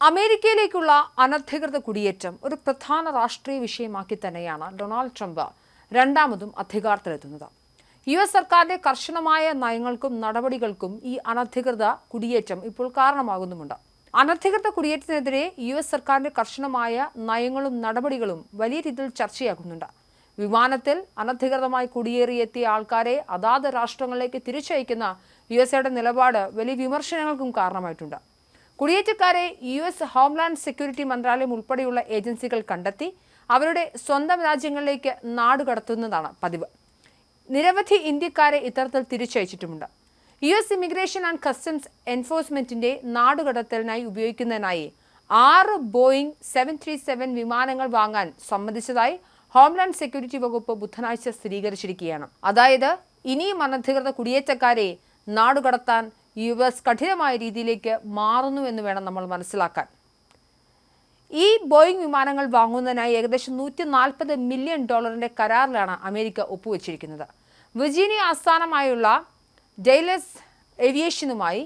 അമേരിക്കയിലേക്കുള്ള അനധികൃത കുടിയേറ്റം ഒരു പ്രധാന രാഷ്ട്രീയ വിഷയമാക്കി തന്നെയാണ് ഡൊണാൾഡ് ട്രംപ് രണ്ടാമതും അധികാരത്തിലെത്തുന്നത്. US സർക്കാരിന്റെ കർശനമായ നയങ്ങൾക്കും നടപടികൾക്കും ഈ അനധികൃത കുടിയേറ്റം ഇപ്പോൾ കാരണമാകുന്നുമുണ്ട്. അനധികൃത കുടിയേറ്റത്തിനെതിരെ US സർക്കാരിന്റെ കർശനമായ നയങ്ങളും നടപടികളും വലിയ രീതിയിൽ ചർച്ചയാകുന്നുണ്ട്. വിമാനത്തിൽ അനധികൃതമായി കുടിയേറിയെത്തിയ ആൾക്കാരെ അതാത് രാഷ്ട്രങ്ങളിലേക്ക് തിരിച്ചയക്കുന്ന USAയുടെ നിലപാട് വലിയ വിമർശനങ്ങൾക്കും കാരണമായിട്ടുണ്ട്. കുടിയേറ്റക്കാരെ US ഹോംലാൻഡ് സെക്യൂരിറ്റി മന്ത്രാലയം ഉൾപ്പെടെയുള്ള ഏജൻസികൾ കണ്ടെത്തി അവരുടെ സ്വന്തം രാജ്യങ്ങളിലേക്ക് നാടുകടത്തുന്നതാണ് പതിവ്. നിരവധി ഇന്ത്യക്കാരെ ഇത്തരത്തിൽ തിരിച്ചയച്ചിട്ടുമുണ്ട്. US ഇമിഗ്രേഷൻ ആൻഡ് കസ്റ്റംസ് എൻഫോഴ്സ്മെന്റിന്റെ നാടുകടത്തലിനായി ഉപയോഗിക്കുന്നതിനായി 6 ബോയിങ് 737 വിമാനങ്ങൾ വാങ്ങാൻ സമ്മതിച്ചതായി ഹോംലാൻഡ് സെക്യൂരിറ്റി വകുപ്പ് ബുധനാഴ്ച സ്ഥിരീകരിച്ചിരിക്കുകയാണ്. അതായത് ഇനിയും അനധികൃത കുടിയേറ്റക്കാരെ നാടുകടത്താൻ US കഠിനമായ രീതിയിലേക്ക് മാറുന്നു എന്ന് വേണം നമ്മൾ മനസ്സിലാക്കാൻ. ഈ ബോയിങ് വിമാനങ്ങൾ വാങ്ങുന്നതിനായി ഏകദേശം $140 മില്യൺ കരാറിലാണ് അമേരിക്ക ഒപ്പുവെച്ചിരിക്കുന്നത്. വിർജീനിയ ആസ്ഥാനമായുള്ള ഡെയ്ലസ് ഏവിയേഷനുമായി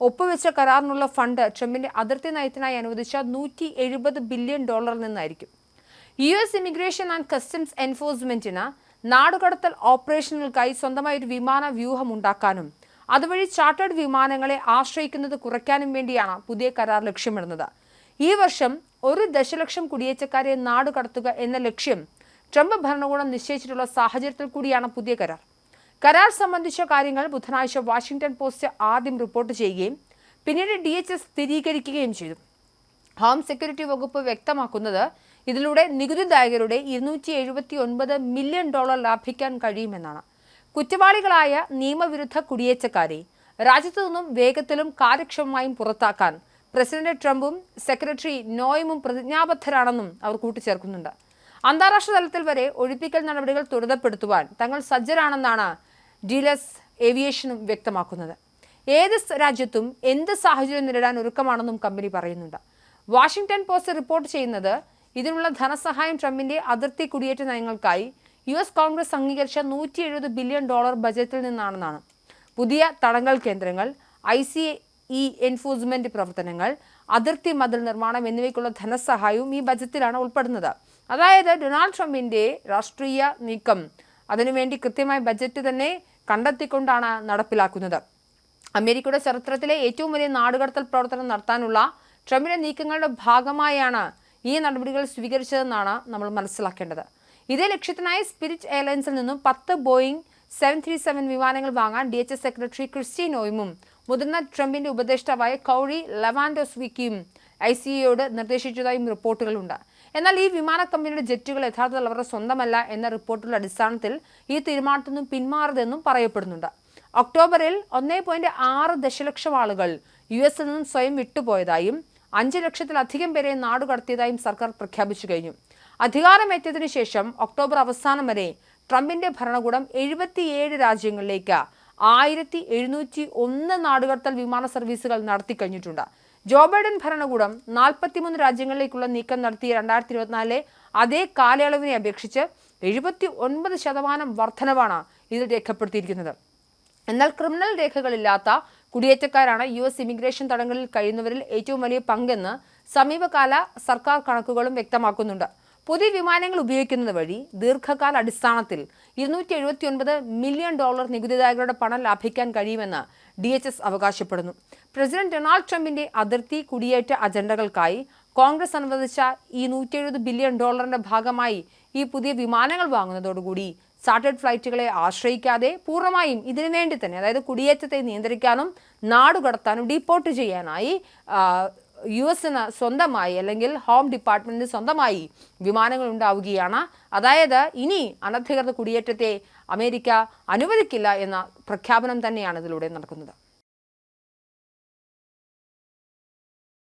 ഒപ്പുവെച്ച കരാറിനുള്ള ഫണ്ട് ട്രംപിന്റെ അതിർത്തി നയത്തിനായി അനുവദിച്ച $170 ബില്യൺ നിന്നായിരിക്കും. US ഇമിഗ്രേഷൻ ആൻഡ് കസ്റ്റംസ് എൻഫോഴ്സ്മെന്റിന് നാടുകടത്തൽ ഓപ്പറേഷനുകൾക്കായി സ്വന്തമായി ഒരു വിമാന വ്യൂഹം ഉണ്ടാക്കാനും അതുവഴി ചാർട്ടേഡ് വിമാനങ്ങളെ ആശ്രയിക്കുന്നത് കുറയ്ക്കാനും വേണ്ടിയാണ് പുതിയ കരാർ ലക്ഷ്യമിടുന്നത്. ഈ വർഷം 1 ദശലക്ഷം കുടിയേറ്റക്കാരെ നാടുകടത്തുക എന്ന ലക്ഷ്യം ട്രംപ് ഭരണകൂടം നിശ്ചയിച്ചിട്ടുള്ള സാഹചര്യത്തിൽ കൂടിയാണ് പുതിയ കരാർ. കരാർ സംബന്ധിച്ച കാര്യങ്ങൾ ബുധനാഴ്ച വാഷിംഗ്ടൺ പോസ്റ്റ് ആദ്യം റിപ്പോർട്ട് ചെയ്യുകയും പിന്നീട് DHS സ്ഥിരീകരിക്കുകയും ചെയ്തു. ഹോം സെക്യൂരിറ്റി വകുപ്പ് വ്യക്തമാക്കുന്നത് ഇതിലൂടെ നികുതിദായകരുടെ $279 മില്യൺ ലാഭിക്കാൻ കഴിയുമെന്നാണ്. കുറ്റവാളികളായ നിയമവിരുദ്ധ കുടിയേറ്റക്കാരെ രാജ്യത്തു നിന്നും വേഗത്തിലും കാര്യക്ഷമമായും പുറത്താക്കാൻ പ്രസിഡന്റ് ട്രംപും സെക്രട്ടറി നോയമും പ്രതിജ്ഞാബദ്ധരാണെന്നും അവർ കൂട്ടിച്ചേർക്കുന്നുണ്ട്. അന്താരാഷ്ട്ര തലത്തിൽ വരെ ഒഴിപ്പിക്കൽ നടപടികൾ ത്വരിതപ്പെടുത്തുവാൻ തങ്ങൾ സജ്ജരാണെന്നാണ് ഡീലസ് ഏവിയേഷനും വ്യക്തമാക്കുന്നത്. ഏത് രാജ്യത്തും എന്ത് സാഹചര്യം നേരിടാൻ ഒരുക്കമാണെന്നും കമ്പനി പറയുന്നുണ്ട്. വാഷിംഗ്ടൺ പോസ്റ്റ് റിപ്പോർട്ട് ചെയ്യുന്നത് ഇതിനുള്ള ധനസഹായം ട്രംപിന്റെ അതിർത്തി കുടിയേറ്റ നയങ്ങൾക്കായി US കോൺഗ്രസ് അംഗീകരിച്ച $170 ബില്യൺ ബജറ്റിൽ നിന്നാണെന്നാണ്. പുതിയ തടങ്കൽ കേന്ദ്രങ്ങൾ, ICE എൻഫോഴ്സ്മെന്റ് പ്രവർത്തനങ്ങൾ, അതിർത്തി മതിൽ നിർമ്മാണം എന്നിവയ്ക്കുള്ള ധനസഹായവും ഈ ബജറ്റിലാണ് ഉൾപ്പെടുന്നത്. അതായത് ഡൊണാൾഡ് ട്രംപിന്റെ രാഷ്ട്രീയ നീക്കം അതിനുവേണ്ടി കൃത്യമായ ബജറ്റ് തന്നെ കണ്ടെത്തിക്കൊണ്ടാണ് നടപ്പിലാക്കുന്നത്. അമേരിക്കയുടെ ചരിത്രത്തിലെ ഏറ്റവും വലിയ നാടുകടത്തൽ പ്രവർത്തനം നടത്താനുള്ള ട്രംപിന്റെ നീക്കങ്ങളുടെ ഭാഗമായാണ് ഈ നടപടികൾ സ്വീകരിച്ചതെന്നാണ് നമ്മൾ മനസ്സിലാക്കേണ്ടത്. ഇതേ ലക്ഷ്യത്തിനായി സ്പിരിറ്റ് എയർലൈൻസിൽ നിന്നും 10 ബോയിങ് 737 വിമാനങ്ങൾ വാങ്ങാൻ DHS സെക്രട്ടറി ക്രിസ്റ്റി നോയിമും മുതിർന്ന ട്രംപിന്റെ ഉപദേഷ്ടാവായ കൗറി ലെവാൻഡോസ്വിക്കും ICAയോട് നിർദ്ദേശിച്ചതായും റിപ്പോർട്ടുകളുണ്ട്. എന്നാൽ ഈ വിമാന കമ്പനിയുടെ ജെറ്റുകൾ യഥാർത്ഥത്തിൽ അവരുടെ സ്വന്തമല്ല എന്ന റിപ്പോർട്ടുകളുടെ അടിസ്ഥാനത്തിൽ ഈ തീരുമാനത്തിൽ നിന്നും പിന്മാറതെന്നും പറയപ്പെടുന്നുണ്ട്. ഒക്ടോബറിൽ 1.6 ദശലക്ഷം ആളുകൾ US-ൽ നിന്നും സ്വയം വിട്ടുപോയതായും 5 ലക്ഷത്തിലധികം പേരെ നാടുകടത്തിയതായും സർക്കാർ പ്രഖ്യാപിച്ചു കഴിഞ്ഞു. അധികാരമേറ്റതിനു ശേഷം ഒക്ടോബർ അവസാനം വരെ ട്രംപിന്റെ ഭരണകൂടം 77 രാജ്യങ്ങളിലേക്ക് 1701 നാടുകടത്തൽ വിമാന സർവീസുകൾ നടത്തി കഴിഞ്ഞിട്ടുണ്ട്. ജോ ബൈഡൻ ഭരണകൂടം 43 രാജ്യങ്ങളിലേക്കുള്ള നീക്കം നടത്തിയ 2024 അതേ കാലയളവിനെ അപേക്ഷിച്ച് 79% വർധനവാണ് ഇതിൽ രേഖപ്പെടുത്തിയിരിക്കുന്നത്. എന്നാൽ ക്രിമിനൽ രേഖകളില്ലാത്ത കുടിയേറ്റക്കാരാണ് US ഇമിഗ്രേഷൻ തടങ്കലിൽ കഴിയുന്നവരിൽ ഏറ്റവും വലിയ പങ്കെന്ന് സമീപകാല സർക്കാർ കണക്കുകളും വ്യക്തമാക്കുന്നുണ്ട്. പുതിയ വിമാനങ്ങൾ ഉപയോഗിക്കുന്നത് വഴി ദീർഘകാല അടിസ്ഥാനത്തിൽ $279 മില്യൺ നികുതിദായകരുടെ പണം ലാഭിക്കാൻ കഴിയുമെന്ന് DHS അവകാശപ്പെടുന്നു. പ്രസിഡന്റ് ഡൊണാൾഡ് ട്രംപിന്റെ അതിർത്തി കുടിയേറ്റ അജണ്ടകൾക്കായി കോൺഗ്രസ് അനുവദിച്ച ഈ $170 ബില്യൺ ഭാഗമായി ഈ പുതിയ വിമാനങ്ങൾ വാങ്ങുന്നതോടുകൂടി ചാർട്ടേഡ് ഫ്ലൈറ്റുകളെ ആശ്രയിക്കാതെ പൂർണ്ണമായും ഇതിനു വേണ്ടി തന്നെ, അതായത് കുടിയേറ്റത്തെ നിയന്ത്രിക്കാനും നാടുകടത്താനും ഡീപ്പോർട്ട് ചെയ്യാനായി US-ന് സ്വന്തമായി അല്ലെങ്കിൽ ഹോം ഡിപ്പാർട്ട്മെന്റിന് സ്വന്തമായി വിമാനങ്ങൾ ഉണ്ടാവുകയാണ്. അതായത് ഇനി അനധികൃത കുടിയേറ്റത്തെ അമേരിക്ക അനുവദിക്കില്ല എന്ന പ്രഖ്യാപനം തന്നെയാണ് ഇതിലൂടെ നടക്കുന്നത്.